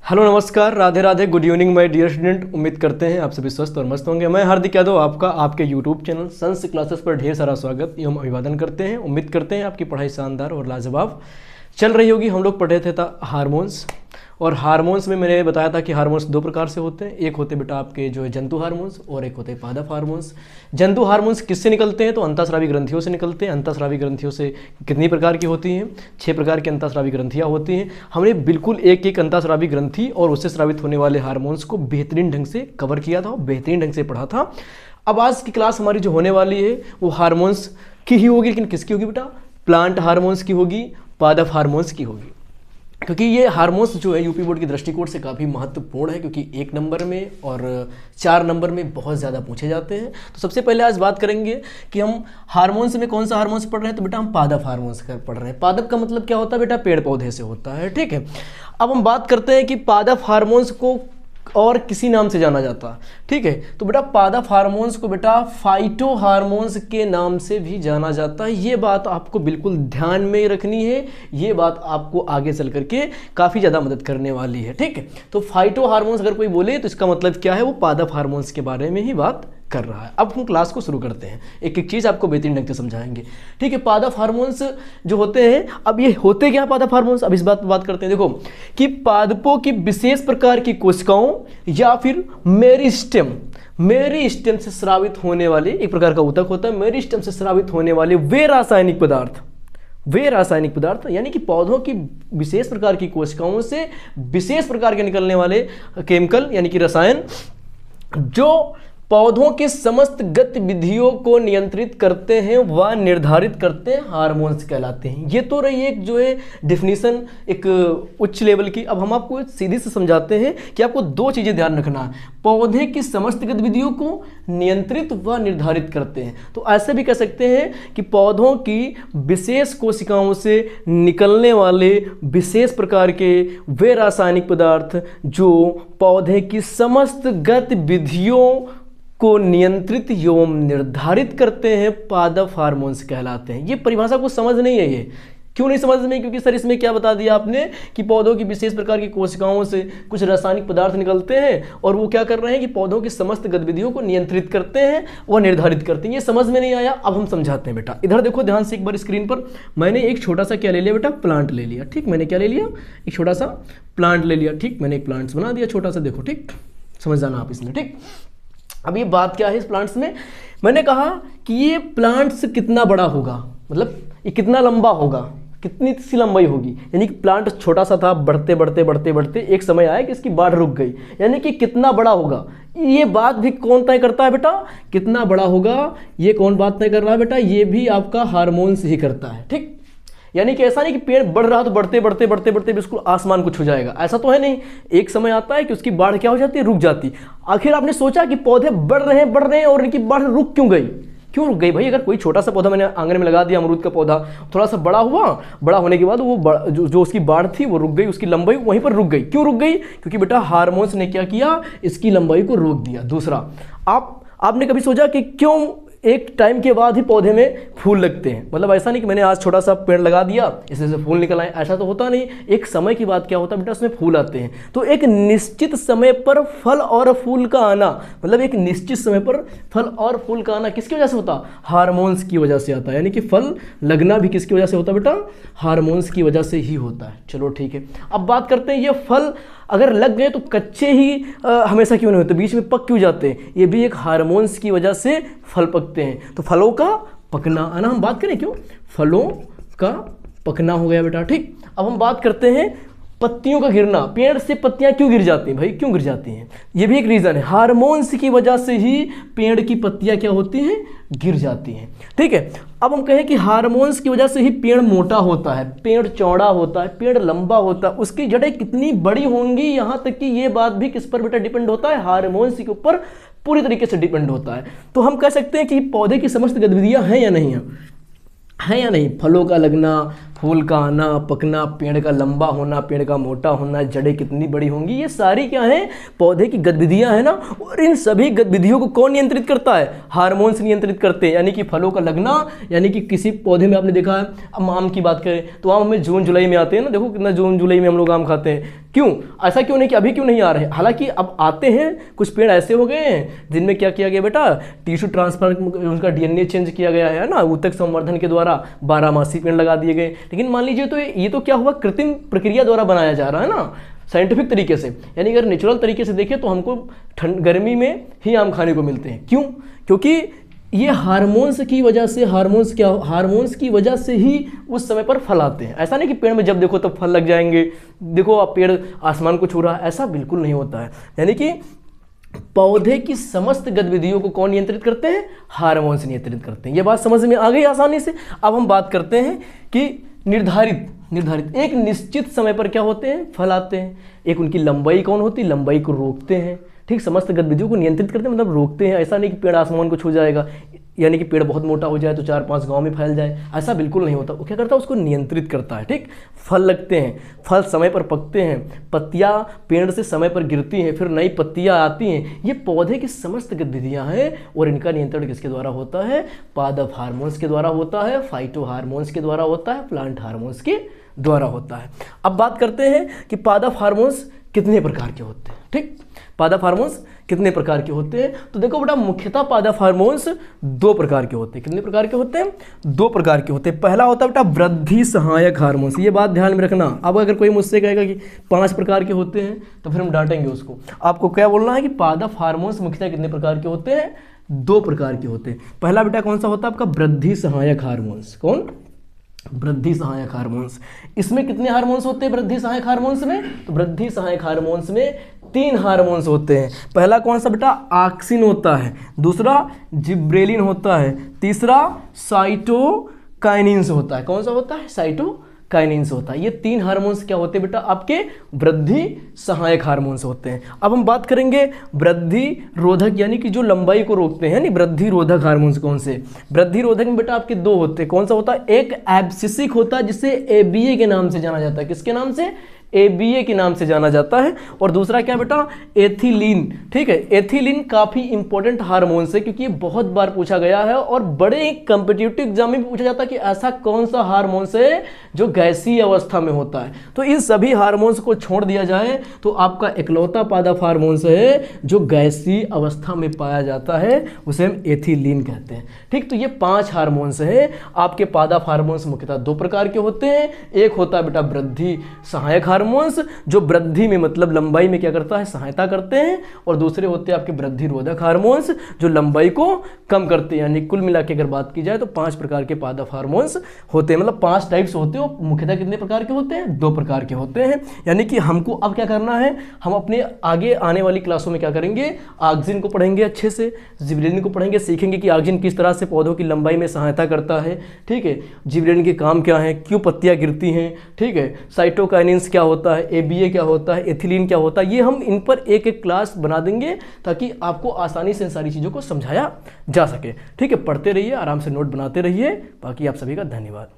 Hello नमस्कार, Radhe Radhe, good evening my dear student. उम्मीद करते हैं आप सभी स्वस्थ और मस्त होंगे। मैं हार्दिक यादव आपका आपके यूट्यूब चैनल संस क्लासेस पर ढेर सारा स्वागत एवं अभिवादन करते हैं। उम्मीद करते हैं आपकी पढ़ाई शानदार और लाजवाब चल रही होगी। हम लोग पढ़े थे हार्मोन्स, और हार्मोन्स में मैंने बताया था कि हार्मोन्स दो प्रकार से होते हैं। एक होते बेटा आपके जो है जंतु हार्मोन्स और एक होते पादप हार्मोन्स। जंतु हार्मोन्स किससे निकलते हैं? तो अंतःस्रावी ग्रंथियों से निकलते हैं। अंतःस्रावी ग्रंथियों से कितनी प्रकार की होती हैं? 6 प्रकार की अंतःस्रावी ग्रंथियाँ होती हैं। हमने बिल्कुल एक एक अंतःस्रावी ग्रंथि और उससे स्रावित होने वाले हार्मोन्स को बेहतरीन ढंग से कवर किया था, बेहतरीन ढंग से पढ़ा था। अब आज की क्लास हमारी जो होने वाली है वो हार्मोन्स की ही होगी, लेकिन किसकी होगी बेटा? प्लांट हार्मोन्स की होगी, पादप हार्मोन्स की होगी। क्योंकि ये हार्मोन्स जो है यूपी बोर्ड के दृष्टिकोण से काफ़ी महत्वपूर्ण है, क्योंकि 1 नंबर में और 4 नंबर में बहुत ज़्यादा पूछे जाते हैं। तो सबसे पहले आज बात करेंगे कि हम हार्मोन्स में कौन सा हार्मोन्स पढ़ रहे हैं। तो बेटा हम पादप हार्मोन्स का पढ़ रहे हैं। पादप का मतलब क्या होता है बेटा? पेड़ पौधे से होता है, ठीक है। अब हम बात करते हैं कि पादप हार्मोन्स को और किसी नाम से जाना जाता है, ठीक है। तो बेटा पादप हार्मोन्स को बेटा फाइटो हार्मोन्स के नाम से भी जाना जाता है। ये बात आपको बिल्कुल ध्यान में रखनी है, ये बात आपको आगे चल करके काफ़ी ज़्यादा मदद करने वाली है, ठीक है। तो फाइटो हार्मोन्स अगर कोई बोले तो इसका मतलब क्या है? वो पादप हार्मोन्स के बारे में ही बात कर रहा है। अब हम क्लास को शुरू करते हैं, एक एक चीज़ आपको बेहतरीन ढंग से समझाएंगे, ठीक है। पादप हार्मोन्स जो होते हैं, अब ये होते क्या पादप हार्मोन्स? अब इस बात पर बात करते हैं। देखो कि पादपों की विशेष प्रकार की कोशिकाओं या फिर मेरिस्टेम से स्रावित होने वाले, एक प्रकार का ऊतक होता है, मेरिस्टेम से स्रावित होने वाले वे रासायनिक पदार्थ यानी कि पौधों की विशेष प्रकार की कोशिकाओं से विशेष प्रकार के निकलने वाले केमिकल यानी कि रसायन जो पौधों के समस्त गतिविधियों को नियंत्रित करते हैं व निर्धारित करते हैं, हार्मोन्स कहलाते हैं। ये तो रही एक जो है डेफिनेशन एक उच्च लेवल की। अब हम आपको सीधी से समझाते हैं कि आपको 2 चीज़ें ध्यान रखना है। पौधे की समस्त गतिविधियों को नियंत्रित व निर्धारित करते हैं। तो ऐसे भी कह सकते हैं कि पौधों की विशेष कोशिकाओं से निकलने वाले विशेष प्रकार के वे रासायनिक पदार्थ जो पौधे की समस्त गतिविधियों को नियंत्रित एवं निर्धारित करते हैं, पादप हार्मोन्स कहलाते हैं। ये परिभाषा को समझ नहीं है। ये क्यों नहीं समझ में? क्योंकि सर इसमें क्या बता दिया आपने कि पौधों की विशेष प्रकार की कोशिकाओं से कुछ रासायनिक पदार्थ निकलते हैं और वो क्या कर रहे हैं कि पौधों की समस्त गतिविधियों को नियंत्रित करते हैं व निर्धारित करते हैं। ये समझ में नहीं आया, अब हम समझाते हैं बेटा। इधर देखो ध्यान से एक बार स्क्रीन पर। मैंने एक छोटा सा क्या ले लिया बेटा? प्लांट ले लिया, ठीक। मैंने क्या ले लिया? एक छोटा सा प्लांट ले लिया, ठीक। मैंने एक प्लांट्स बना दिया छोटा सा, देखो, ठीक। समझ जाना आप इसमें, ठीक। अब ये बात क्या है इस प्लांट्स में? मैंने कहा कि ये प्लांट्स कितना बड़ा होगा, मतलब ये कितना लंबा होगा, कितनी सी लंबाई होगी। यानी कि प्लांट छोटा सा था, बढ़ते बढ़ते बढ़ते बढ़ते एक समय आया कि इसकी बाढ़ रुक गई, यानी कि कितना बड़ा होगा। ये बात भी कौन तय करता है बेटा? कितना बड़ा होगा ये कौन बात तय कर रहा है बेटा? ये भी आपका हार्मोन्स ही करता है, ठीक। यानी कि ऐसा नहीं कि पेड़ बढ़ रहा तो बढ़ते बढ़ते बढ़ते बढ़ते बिल्कुल आसमान को छू जाएगा, ऐसा तो है नहीं। एक समय आता है कि उसकी बाढ़ क्या हो जाती है? रुक जाती। आखिर आपने सोचा कि पौधे बढ़ रहे हैं और इनकी बाढ़ रुक क्यों गई? क्यों रुक गई भाई? अगर कोई छोटा सा पौधा मैंने आंगन में लगा दिया, अमरूद का पौधा, थोड़ा सा बड़ा हुआ, बड़ा होने के बाद वो जो उसकी बाढ़ थी वो रुक गई, उसकी लंबाई वहीं पर रुक गई। क्यों रुक गई? क्योंकि बेटा हार्मोन्स ने क्या किया? इसकी लंबाई को रोक दिया। दूसरा, आपने कभी सोचा कि क्यों एक टाइम के बाद ही पौधे में फूल लगते हैं? मतलब ऐसा नहीं कि मैंने आज छोटा सा पेड़ लगा दिया इसमें से फूल निकल आए, ऐसा तो होता नहीं। एक समय के बाद क्या होता है बेटा? उसमें फूल आते हैं। तो एक निश्चित समय पर फल और फूल का आना, मतलब एक निश्चित समय पर फल और फूल का आना किसकी वजह से होता? हार्मोन्स की वजह से आता है। यानी कि फल लगना भी किसकी वजह से होता है बेटा? हार्मोन्स की वजह से ही होता है। चलो ठीक है, अब बात करते हैं ये फल अगर लग गए तो कच्चे ही हमेशा क्यों नहीं होते? बीच में पक क्यों जाते हैं? ये भी एक हार्मोन्स की वजह से फल पकते हैं। तो फलों का पकना है ना, हम बात करें क्यों? फलों का पकना हो गया बेटा, ठीक। अब हम बात करते हैं पत्तियों का गिरना। पेड़ से पत्तियां क्यों गिर जाती हैं भाई? क्यों गिर जाती हैं? ये भी एक रीज़न है। हार्मोन्स की वजह से ही पेड़ की पत्तियां क्या होती हैं? गिर जाती हैं, ठीक है। अब हम कहें कि हार्मोन्स की वजह से ही पेड़ मोटा होता है, पेड़ चौड़ा होता है, पेड़ लंबा होता है, उसकी जड़ें कितनी बड़ी होंगी, यहाँ तक कि ये बात भी किस पर बेटा डिपेंड होता है? हार्मोन्स के ऊपर पूरी तरीके से डिपेंड होता है। तो हम कह सकते हैं कि पौधे की समस्त गतिविधियाँ हैं या नहीं है या नहीं? फलों का लगना, फूल का आना, पकना, पेड़ का लंबा होना, पेड़ का मोटा होना, जड़ें कितनी बड़ी होंगी, ये सारी क्या है, पौधे की गतिविधियां है ना। और इन सभी गतिविधियों को कौन नियंत्रित करता है, हार्मोन्स नियंत्रित करते हैं। यानी कि फलों का लगना, यानी कि किसी पौधे में आपने देखा है, अब आम की बात करें तो आम हमें जून जुलाई में आते हैं ना, देखो कितना जून जुलाई में हम लोग आम खाते हैं। क्यों ऐसा क्यों नहीं कि अभी क्यों नहीं आ रहे, हालांकि अब आते हैं। कुछ पेड़ ऐसे हो गए हैं जिनमें क्या किया गया बेटा, टिश्यू ट्रांसफर, उनका डीएनए चेंज किया गया है ना, ऊतक संवर्धन के द्वारा 12 मासी पेड़ लगा दिए गए। लेकिन मान लीजिए तो ये तो क्या हुआ, कृत्रिम प्रक्रिया द्वारा बनाया जा रहा है ना, साइंटिफिक तरीके से। यानी अगर नेचुरल तरीके से देखें तो हमको गर्मी में ही आम खाने को मिलते हैं। क्यों, क्योंकि ये हार्मोन्स की वजह से, हार्मोन्स की वजह से ही उस समय पर फल आते हैं। ऐसा नहीं कि पेड़ में जब देखो तब फल लग जाएंगे, देखो आप पेड़ आसमान को छू रहा है, ऐसा बिल्कुल नहीं होता है। यानी कि पौधे की समस्त गतिविधियों को कौन नियंत्रित करते हैं, हार्मोन्स नियंत्रित करते हैं। ये बात समझ में आ गई आसानी से। अब हम बात करते हैं कि निर्धारित एक निश्चित समय पर क्या होते हैं, फल आते हैं। एक उनकी लंबाई कौन होती है, लंबाई को रोकते हैं। ठीक, समस्त गतिविधियों को नियंत्रित करते हैं, मतलब रोकते हैं। ऐसा नहीं कि पेड़ आसमान को छू जाएगा, यानी कि पेड़ बहुत मोटा हो जाए तो 4-5 गांव में फैल जाए, ऐसा बिल्कुल नहीं होता। वो क्या करता है, उसको नियंत्रित करता है। ठीक, फल लगते हैं, फल समय पर पकते हैं, पत्तियां पेड़ से समय पर गिरती हैं, फिर नई पत्तियां आती हैं। ये पौधे की समस्त गतिविधियां हैं और इनका नियंत्रण किसके द्वारा होता है, पादप हार्मोन्स के द्वारा होता है, फाइटो हार्मोन्स के द्वारा होता है, प्लांट हार्मोन्स के द्वारा होता है। अब बात करते हैं कि पादप हार्मोन्स कितने प्रकार के होते हैं। ठीक, पादप हार्मोन्स कितने प्रकार के होते हैं, तो देखो बेटा मुख्यतः पादप हार्मोन्स 2 प्रकार के होते हैं। कितने प्रकार के होते हैं, 2 प्रकार के होते हैं। पहला होता है बेटा वृद्धि सहायक हार्मोन्स, ये बात ध्यान में रखना। अब अगर कोई मुझसे कहेगा कि 5 प्रकार के होते हैं तो फिर हम डांटेंगे उसको। आपको क्या बोलना है कि पादप हार्मोन्स मुख्यतः कितने प्रकार के होते हैं, 2 प्रकार के होते हैं। पहला बेटा कौन सा होता है आपका, वृद्धि सहायक हार्मोन्स। कौन, वृद्धि सहायक हार्मोन्स। इसमें कितने हार्मोन्स होते हैं वृद्धि सहायक हार्मोन्स में, तो वृद्धि सहायक हार्मोन्स में 3 हार्मोन्स होते हैं। पहला कौन सा बेटा, ऑक्सिन होता है, दूसरा जिब्रेलिन होता है, तीसरा साइटोकाइनिन्स होता है। कौन सा होता है, साइटोकाइनिन्स होता है। ये 3 हार्मोन्स क्या होते हैं बेटा, आपके वृद्धि सहायक हार्मोन्स होते हैं। अब हम बात करेंगे वृद्धि रोधक, यानी कि जो लंबाई को रोकते हैं, वृद्धि रोधक हार्मोन्स कौन से। वृद्धि रोधक में बेटा आपके 2 होते हैं। कौन सा होता है, एक एब्सिसिक होता है जिसे एबीए के नाम से जाना जाता है। किसके नाम से, एबीए के नाम से जाना जाता है। और दूसरा क्या बेटा, एथिलीन। ठीक है, एथिलीन काफी इंपॉर्टेंट हार्मोन्स है क्योंकि ये बहुत बार पूछा गया है और बड़े कंपिटिटिव एग्जाम में भी पूछा जाता है कि ऐसा कौन सा हार्मोन्स है जो गैसीय अवस्था में होता है। तो इन सभी हार्मोन्स को छोड़ दिया जाए तो आपका इकलौता पादप हार्मोन्स है जो गैसीय अवस्था में पाया जाता है, उसे हम एथिलीन कहते हैं। ठीक, तो ये 5 हार्मोन्स है आपके पादप हार्मोन्स। मुख्यतः 2 प्रकार के होते हैं। एक होता है बेटा वृद्धि सहायक हार्मोन्स जो वृद्धि में मतलब लंबाई में क्या करता है, सहायता करते हैं, और दूसरे होते हैं आपके वृद्धि रोधक हार्मोन्स जो लंबाई को कम करते हैं। यानी कुल मिला के अगर बात की जाए तो 5 प्रकार के पादप हार्मोन्स होते हैं, मतलब 5 टाइप्स होते हैं। मुख्यतः कितने प्रकार के होते हैं, 2 प्रकार के होते हैं। यानी कि हमको अब क्या करना है, हम अपने आगे आने वाली क्लासों में क्या करेंगे, ऑक्सिन को पढ़ेंगे अच्छे से, जिब्रेलिन को पढ़ेंगे, सीखेंगे कि ऑक्सिन किस तरह से पौधों की लंबाई में सहायता करता है। ठीक है, जिब्रेलिन के काम क्या है, क्यों पत्तियां गिरती हैं। ठीक है, साइटोकाइनिन्स क्या होता है, एबीए क्या होता है, एथिलीन क्या होता है, ये हम इन पर एक एक क्लास बना देंगे ताकि आपको आसानी से इन सारी चीज़ों को समझाया जा सके। ठीक है, पढ़ते रहिए, आराम से नोट बनाते रहिए। बाकी आप सभी का धन्यवाद।